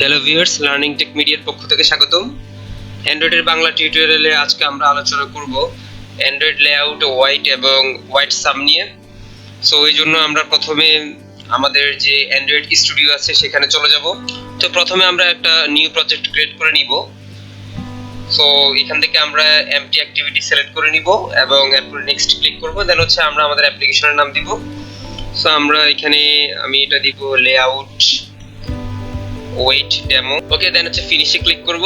Hello viewers, learning take মিডিয়ার পক্ষ থেকে স্বাগতম। অ্যান্ড্রয়েডের বাংলা টিউটোরিয়ালে আজকে আমরা আলোচনা করব অ্যান্ড্রয়েড লেআউট হোয়াইট এবং হোয়াইট সাম নিয়ে। সো এই জন্য আমরা প্রথমে আমাদের যে অ্যান্ড্রয়েড স্টুডিও আছে সেখানে চলে যাব। তো প্রথমে আমরা একটা নিউ প্রজেক্ট ক্রিয়েট করে নিব। সো এখান থেকে আমরা এমটি অ্যাক্টিভিটি সিলেক্ট করে নিব এবং এরপর নেক্সট ক্লিক করব। দেন হচ্ছে আমরা আমাদের অ্যাপ্লিকেশনের নাম দিব। সো আমরা এখানে আমি এটা দিব লেআউট ওয়েট ডেমো। ওকে, দেন হচ্ছে ফিনিশে ক্লিক করব।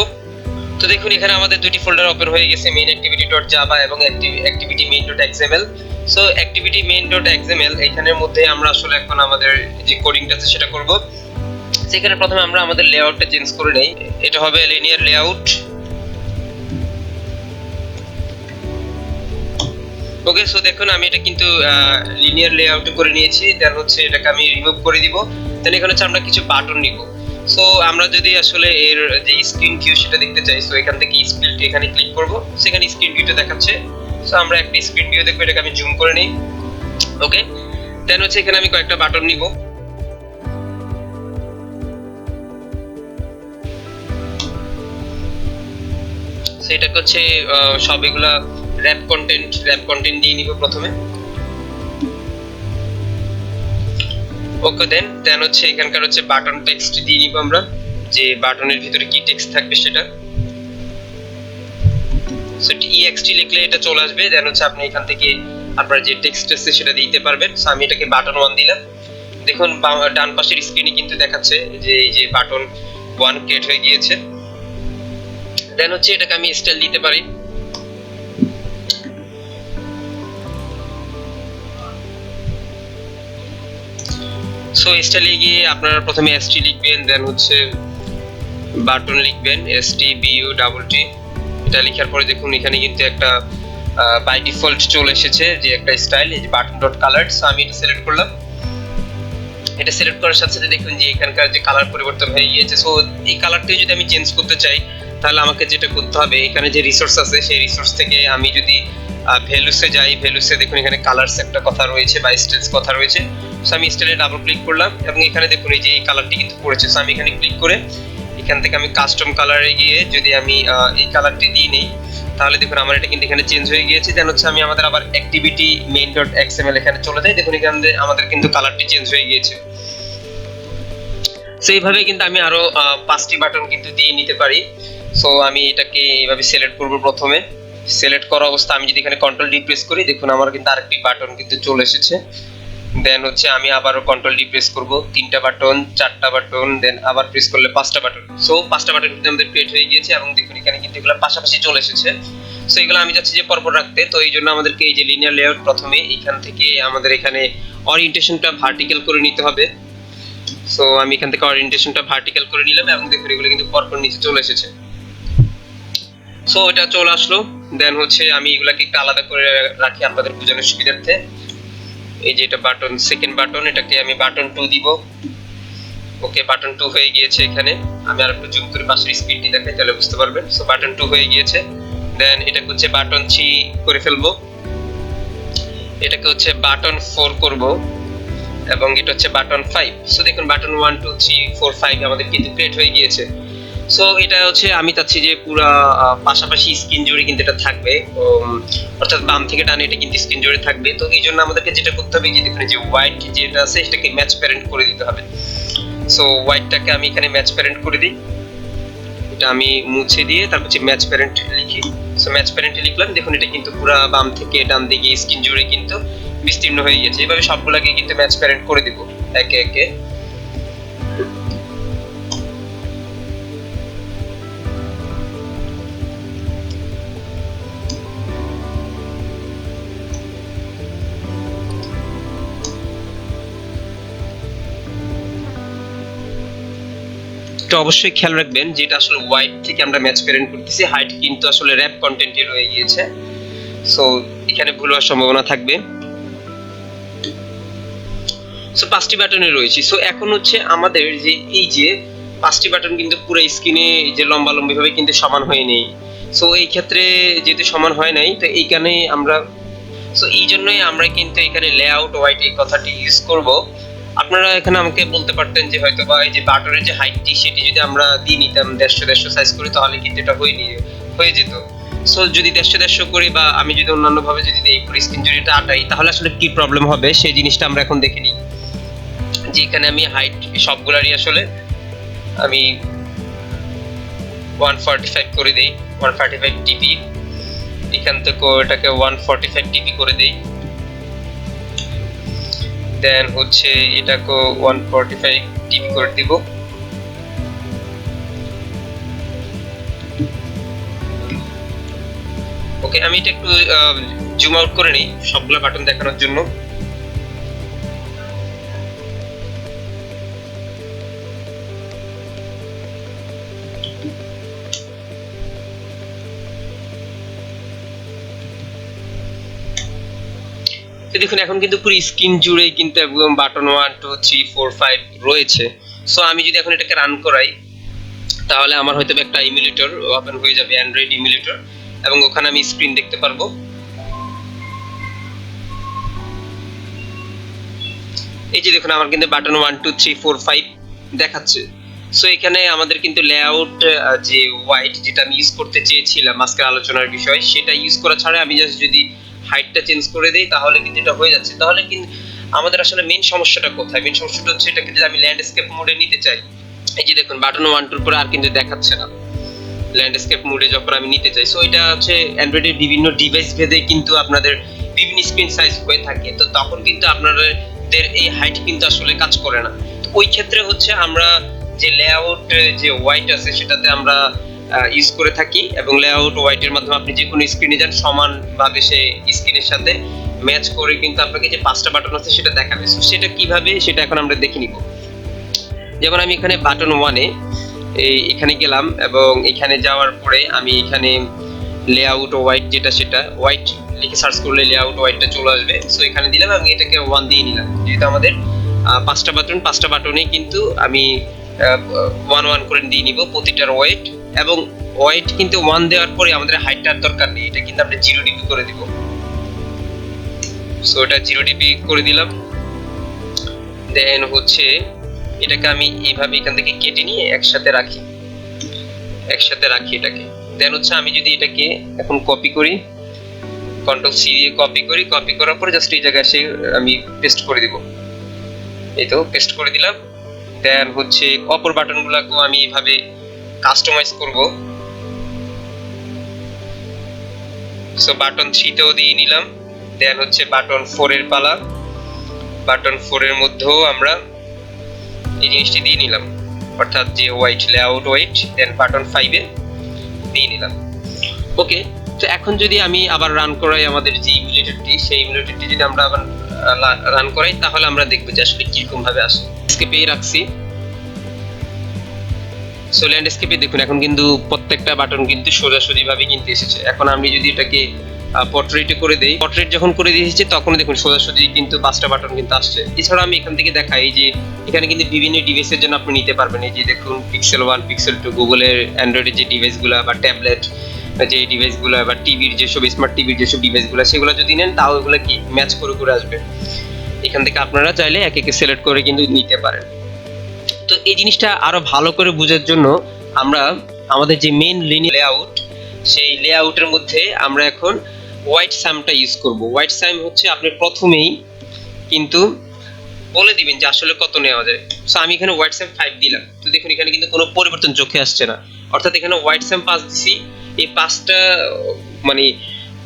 তো দেখুন এখানে আমাদের দুটি ফোল্ডার ওপেন হয়ে গেছে, মেইন activity.java এবং activity main.xml। So activity main.xml এখানের মধ্যে আমরা আসলে এখন আমাদের যে কোডিংটা আছে সেটা করব। সেখানে প্রথমে আমরা আমাদের লেআউটটা চেঞ্জ করে নেই। এটা হবে লিনিয়ার লেআউট। ওকে, সো দেখুন আমি এটা কিন্তু লিনিয়ার লেআউট করে নিয়েছি। দেন হচ্ছে এটাকে আমি রিমুভ করে দিব। দেন এখানে হচ্ছে আমরা কিছু বাটন নিব। সো আমরা যদি আসলে এর যে স্ক্রিন ভিউ সেটা দেখতে চাই, সো এখান থেকে স্প্লিট এখানে ক্লিক করব। সেখানে স্ক্রিন ভিউটা দেখাচ্ছে। সো আমরা একটা স্ক্রিন ভিউ দেখব, এটাকে আমি জুম করে নেই। ওকে, দেন হচ্ছে এখানে আমি কয়েকটা বাটন নিব। সেটা হচ্ছে সব এগুলা র‍্যাপ কন্টেন্ট দিয়ে নিব প্রথমে। ওকে, দেন হচ্ছে এখানকার হচ্ছে বাটন টেক্সট দিয়ে নিব আমরা, যে বাটনের ভিতরে কি টেক্সট থাকবে সেটা। সো ext লিখলে এটা চলে আসবে। দেন হচ্ছে আপনি এখান থেকে আপনার যে টেক্সট আছে সেটা দিতে পারবেন। সো আমি এটাকে বাটন 1 দিলাম। দেখুন ডান পাশের স্ক্রিনে কিন্তু দেখাচ্ছে যে এই যে বাটন 1 ক্রিয়েট হয়ে গিয়েছে। দেন হচ্ছে এটাকে আমি স্টাইল দিতে পারি। সো স্টাইলে গিয়ে আপনারা প্রথমে st লিখবেন, দেন হচ্ছে বাটন লিখবেন STBUTT। এটা লেখার পরে দেখুন এখানে কিন্তু একটা বাই ডিফল্ট চলে এসেছে যে একটা স্টাইল, এই যে button.color। সো আমি এটা সিলেক্ট করলাম। এটা সিলেক্ট করার সাথে সাথে দেখুন যে এখানকার যে কালার পরিবর্তন হয়ে গিয়েছে। সো এই কালারটা যদি আমি চেঞ্জ করতে চাই তাহলে আমাকে যেটা করতে হবে, এখানে যে রিসোর্স আছে সেই রিসোর্স থেকে আমি যদি ভ্যালুসে যাই, ভ্যালুসে দেখুন এখানে কালারস একটা কথা রয়েছে বা স্টাইলস কথা রয়েছে। সো আমি স্টাইলে ডাবল ক্লিক করলাম এবং এখানে দেখুন এই যে এই কালারটি কিন্তু পড়েছে। সো আমি এখানে ক্লিক করে এখান থেকে আমি কাস্টম কালারে গিয়ে যদি আমি এই কালারটি দিয়ে নেই তাহলে দেখুন আমার এটা কিন্তু এখানে চেঞ্জ হয়ে গিয়েছে। দেন হচ্ছে আমি আমাদের আবার activity main.xml এখানে চলে যাই। দেখুন এখানে আমাদের কিন্তু কালারটি চেঞ্জ হয়ে গিয়েছে। সো এইভাবে কিন্তু আমি আরো 5টি বাটন কিন্তু দিয়ে নিতে পারি। সো আমি এটাকে এইভাবে সিলেক্ট করব। প্রথমে সিলেক্ট করা অবস্থা আমি যদি এখানে কন্ট্রোল ডি প্রেস করি, দেখুন আমার কিন্তু আরেকটি বাটন কিন্তু চলে এসেছে। দেন হচ্ছে আমি আবারও কন্ট্রোল ডি প্রেস করব, 3টা বাটন, 4টা বাটন, দেন আবার প্রেস করলে 5টা বাটন। সো 5টা বাটন কিন্তু আমাদের ক্রিয়েট হয়ে গিয়েছে এবং দেখুন এখানে কিন্তু এগুলো পাশাপাশি চলে এসেছে। সো এগুলো আমি চাচ্ছি যে পরপর রাখতে। তো এই জন্য আমাদেরকে এই যে লিনিয়ার লেআউট প্রথমে এখান থেকে আমাদের এখানে ওরিয়েন্টেশনটা ভার্টিক্যাল করে নিতে হবে। সো আমি এখান থেকে ওরিয়েন্টেশনটা ভার্টিক্যাল করে নিলাম এবং দেখুন এগুলো কিন্তু পরপর নিচে চলে এসেছে। সো এটা চলে আসলো। দেন হচ্ছে আমি এগুলাকে একটু আলাদা করে রাখি আপনাদের বোঝানোর সুবিধার্থে। এই যে এটা বাটন, সেকেন্ড বাটন, এটাকে আমি বাটন 2 দিব। ওকে, বাটন 2 হয়ে গিয়েছে। এখানে আমি আর একটু জুম করে পাশের স্পিডটি দেখাই তাহলে বুঝতে পারবেন। সো বাটন 2 হয়ে গিয়েছে। দেন এটাকে হচ্ছে বাটন 3 করে ফেলবো। এটাকে হচ্ছে বাটন 4 করব এবং এটা হচ্ছে বাটন 5। সো দেখুন বাটন 1 2 3 4 5 আমাদের কিন্তু ক্রিয়েট হয়ে গিয়েছে। সো এটা হচ্ছে আমি চাচ্ছি যে পুরো পাশাপাশি স্ক্রিন জুড়ে কিন্তু এটা থাকবে, অর্থাৎ বাম থেকে ডানে এটা কিন্তু স্ক্রিন জুড়ে থাকবে। তো এই জন্য আমাদেরকে যেটা করতে হবে যে দেখুন যে হোয়াইট যেটা আছে সেটাকে ম্যাচ প্যারেন্ট করে দিতে হবে। সো হোয়াইটটাকে আমি এখানে ম্যাচ প্যারেন্ট করে দিই। এটা আমি মুছে দিয়ে তারপর হচ্ছে ম্যাচ প্যারেন্ট লিখি। সো ম্যাচ প্যারেন্টে লিখলাম। দেখুন এটা কিন্তু পুরো বাম থেকে ডান দিকে স্ক্রিন জুড়ে কিন্তু বিস্তীর্ণ হয়ে গেছে। এইভাবে সবগুলোকে কিন্তু ম্যাচ প্যারেন্ট করে দিব একে একে। তো অবশ্যই খেয়াল রাখবেন যে এটা আসলে হোয়াইট থেকে আমরা ম্যাচ প্যারেন্ট করতেছি, হাইট কিন্তু আসলে র‍্যাপ কন্টেন্টে রয়ে গিয়েছে। সো এখানে ভুল হওয়ার সম্ভাবনা থাকবে। সো 5টি বাটনে রয়েছে। সো এখন হচ্ছে আমাদের যে এই যে 5টি বাটন কিন্তু পুরো স্ক্রিনে যে লম্বালম্বি ভাবে কিন্তু সমান হয় নাই। সো এই ক্ষেত্রে যেহেতু সমান হয় নাই, তো এইখানে আমরা, সো এই জন্যই আমরা কিন্তু এখানে লেআউট হোয়াইট এই কথাটি ইউজ করব। আপনারা এখানে আমাকে বলতে পারতেন যে হয়তো বা এই যে বাটনের যে হাইটটি সেটি যদি আমরা দিয়ে নিতাম 150 সাইজ করে, তাহলে কিন্তু এটা হয়ে যেত। সো যদি 150 করি বা আমি যদি অন্যান্য ভাবে যদি এই পুরো স্ক্রিন জুড়িটা আটাই, তাহলে আসলে কি প্রবলেম হবে সেই জিনিসটা আমরা এখন দেখে নিই। যে এখানে আমি হাইট সবগুলারই আসলে আমি 145 করে দেই, 145 ডিপি। এখান থেকে এটাকে 145 ডিপি করে দেই, দেন হচ্ছে এটাকে 145 ডিপি করে দিব। ওকে, আমি এটা একটু জুম আউট করে নিই সবগুলা বাটন দেখানোর জন্য। দেখুন এখন কিন্তু পুরো স্ক্রিন জুড়েই কিন্তু একদম বাটন 1 2 3 4 5 রয়েছে। সো আমি যদি এখন এটাকে রান করাই, তাহলে আমার হয়তো একটা ইমুলেটর ওপেন হয়ে যাবে, অ্যান্ড্রয়েড ইমুলেটর, এবং ওখানে আমি স্ক্রিন দেখতে পারবো। এই যে দেখুন আমার কিন্তু বাটন 1 2 3 4 5 দেখাচ্ছে। সো এখানে আমাদের কিন্তু লেআউট যে হোয়াইট যেটা আমি ইউজ করতে চেয়েছিলাম আজকের আলোচনার বিষয়, সেটা ইউজ করা ছাড়া আমি জাস্ট যদি হাইটটা চেঞ্জ করে দেই তাহলে কিন্তু এটা হয়ে যাচ্ছে। তাহলে কিন্তু আমাদের আসলে মেইন সমস্যাটা কোথায়? মেইন সমস্যাটা হচ্ছে এটাকে যদি আমি ল্যান্ডস্কেপ মোডে নিতে চাই, এই যে দেখুন বাটন 1 2 পরে আর কিন্তু দেখাচ্ছে না ল্যান্ডস্কেপ মোডে যখন আমি নিতে চাই। সো এটা হচ্ছে অ্যান্ড্রয়েডের বিভিন্ন ডিভাইস ভেদে কিন্তু আপনাদের বিভিন্ন স্ক্রিন সাইজ হয়ে থাকে, তো তখন কিন্তু আপনাদের এই হাইট কিন্তু আসলে কাজ করে না। তো ওই ক্ষেত্রে হচ্ছে আমরা যে লেআউট যে হোয়াইট আছে সেটাতে আমরা ইউজ করে থাকি, এবং লেআউট হোয়াইটের মাধ্যমে আপনি যে কোনো স্ক্রিনে যান সমানভাবে সেই স্ক্রিনের সাথে ম্যাচ করে কিন্তু আপনাকে যে 5টা বাটন আছে সেটা দেখাবে। সো সেটা কিভাবে সেটা এখন আমরা দেখে নিব। যেমন আমি এখানে বাটন 1 এ এখানে গেলাম, এবং এখানে যাওয়ার পরে আমি এখানে লেআউট হোয়াইট যেটা সেটা হোয়াইট লিখে সার্চ করলে লেআউট হোয়াইটটা চলে আসবে। সো এখানে দিলাম এবং এটাকে 1 দিয়ে নিলাম, যেহেতু আমাদের 5টা বাটনে কিন্তু আমি 1 1 করে দিয়ে নিব প্রতিটার ওয়েট, এবং ওয়েট কিন্তু 1 দেওয়ার পরে আমাদের হাইটটার দরকার নেই, এটা কিন্তু আমরা 0 ডিপি করে দিব। সো এটা 0 ডিপি করে দিলাম। দেন হচ্ছে এটাকে আমি এইভাবে এখান থেকে কেটে নিয়ে একসাথে রাখি এটাকে। দেন হচ্ছে আমি যদি এটাকে এখন কপি করি, কন্ট্রোল সি দিয়ে কপি করার পরে জাস্ট এই জায়গায় এসে আমি পেস্ট করে দিব। এই তো পেস্ট করে দিলাম। দেন হচ্ছে অপর বাটনগুলোকেও আমি এইভাবে কাস্টমাইজ করব। সো বাটন 3 তেও দিয়ে নিলাম। দেন হচ্ছে বাটন 4 এর পালা, বাটন 4 এর মধ্যেও আমরা এই জিনিসটি দিয়ে নিলাম, অর্থাৎ যে হোয়াইট লেআউট হোয়াইট। দেন বাটন 5 এ দিয়ে নিলাম। ওকে, তো এখন যদি আমি আবার রান করাই আমাদের যে ইমুলেটরটি, সেই ইমুলেটরটি যদি আমরা আবার রান করাই, তাহলে আমরা দেখব যে আসলে কিরকম ভাবে আসে। স্কেপে রাখছি। সো ল্যান্ডস্কেপে দেখুন এখন কিন্তু প্রত্যেকটা বাটন কিন্তু সোজাসুজি ভাবে কিন্তু এসেছে। এখন আমি যদি এটাকে পোর্ট্রেটে করে দেই, পোর্ট্রেট যখন করে দিয়েছি তখন দেখুন সোজাসুজি কিন্তু 5টা বাটন কিন্তু আসছে। এছাড়া আমি এখান থেকে দেখাই যে এখানে কিন্তু বিভিন্ন ডিভাইসের জন্য আপনি নিতে পারবেন। এই যে দেখুন পিক্সেল 1 পিক্সেল 2 গুগলের অ্যান্ড্রয়েডের যে ডিভাইসগুলো বা ট্যাবলেট যে ডিভাইসগুলো বা টিভির যেসব স্মার্ট টিভির যেসব ডিভাইসগুলো, সেগুলো যদি নেন তাও এগুলো কি ম্যাচ করে আসবে। এখান থেকে আপনারা চাইলে এক একে সিলেক্ট করে কিন্তু নিতে পারেন। তো এই জিনিসটা আরো ভালো করে বোঝার জন্য আমরা আমাদের যে মেইন লেআউট, সেই লেআউটের মধ্যে আমরা এখন হোয়াইট সামটা ইউজ করব। হোয়াইট সাম হচ্ছে আপনি প্রথমেই কিন্তু বলে দিবেন যে আসলে কত নেওয়া যায়। সো আমি এখানে হোয়াইট সাম 5 দিলাম। তো দেখুন এখানে কিন্তু কোনো পরিবর্তন চোখে আসছে না, অর্থাৎ এখানে হোয়াইট সাম 5 দিছি। এই 5টা মানে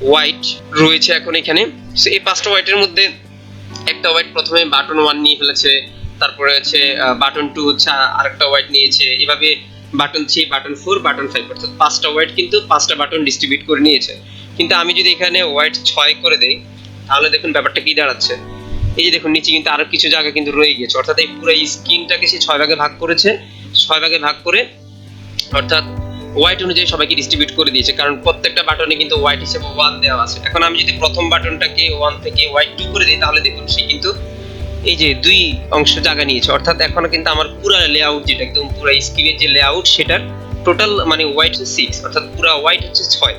হোয়াইট রয়েছে এখন এখানে। সো এই 5টা হোয়াইটের মধ্যে একটা হোয়াইট প্রথমে বাটন 1 নিয়ে ফেলেছে, তারপরে হচ্ছে বাটন 2 হচ্ছে আরেকটা হোয়াইট নিয়েছে, এভাবে বাটন 3 বাটন 4 বাটন 5, অর্থাৎ 5টা হোয়াইট কিন্তু 5টা বাটন ডিস্ট্রিবিউট করে নিয়েছে। কিন্তু আমি যদি এখানে হোয়াইট 6 করে দেই, তাহলে দেখুন ব্যাপারটা কি দাঁড়াচ্ছে। এই যে দেখুন নিচে কিন্তু আরো কিছু জায়গা কিন্তু রয়ে গেছে, অর্থাৎ এই পুরো স্ক্রিনটাকে সে 6 ভাগে ভাগ করেছে। 6 ভাগে ভাগ করে অর্থাৎ হোয়াইট অনুযায়ী সবাইকে ডিস্ট্রিবিউট করে দিয়েছে, কারণ প্রত্যেকটা বাটনে কিন্তু হোয়াইট হিসেবে 1 দেওয়া আছে। এখন আমি যদি প্রথম বাটনটাকে 1 থেকে হোয়াইট 2 করে দিই, তাহলে দেখুন সে কিন্তু এই যে 2 অংশ জায়গা নিয়েছে, অর্থাৎ এখনো কিন্তু আমার পুরো লেআউট যেটা একদম পুরো স্ক্রিনের যে লেআউট সেটার টোটাল মানে হোয়াইট 6, অর্থাৎ পুরো হোয়াইট হচ্ছে 6।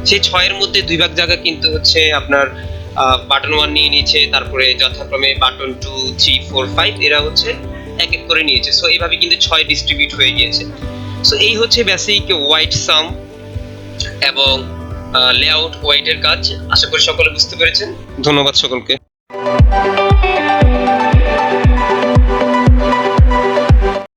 সেই 6 এর মধ্যে 2 ভাগ জায়গা কিন্তু হচ্ছে আপনার বাটন 1 নিয়ে নিয়েছে, তারপরে যথাক্রমে বাটন 2 3 4 5 এরা হচ্ছে এক এক করে নিয়েছে। সো এইভাবে কিন্তু 6 ডিস্ট্রিবিউট হয়ে গিয়েছে। সো এই হচ্ছে বেসিক ওয়াইড সাম এবং লেআউট ওয়াইডের কাজ। আশা করি সকলে বুঝতে পেরেছেন। ধন্যবাদ সকলকে।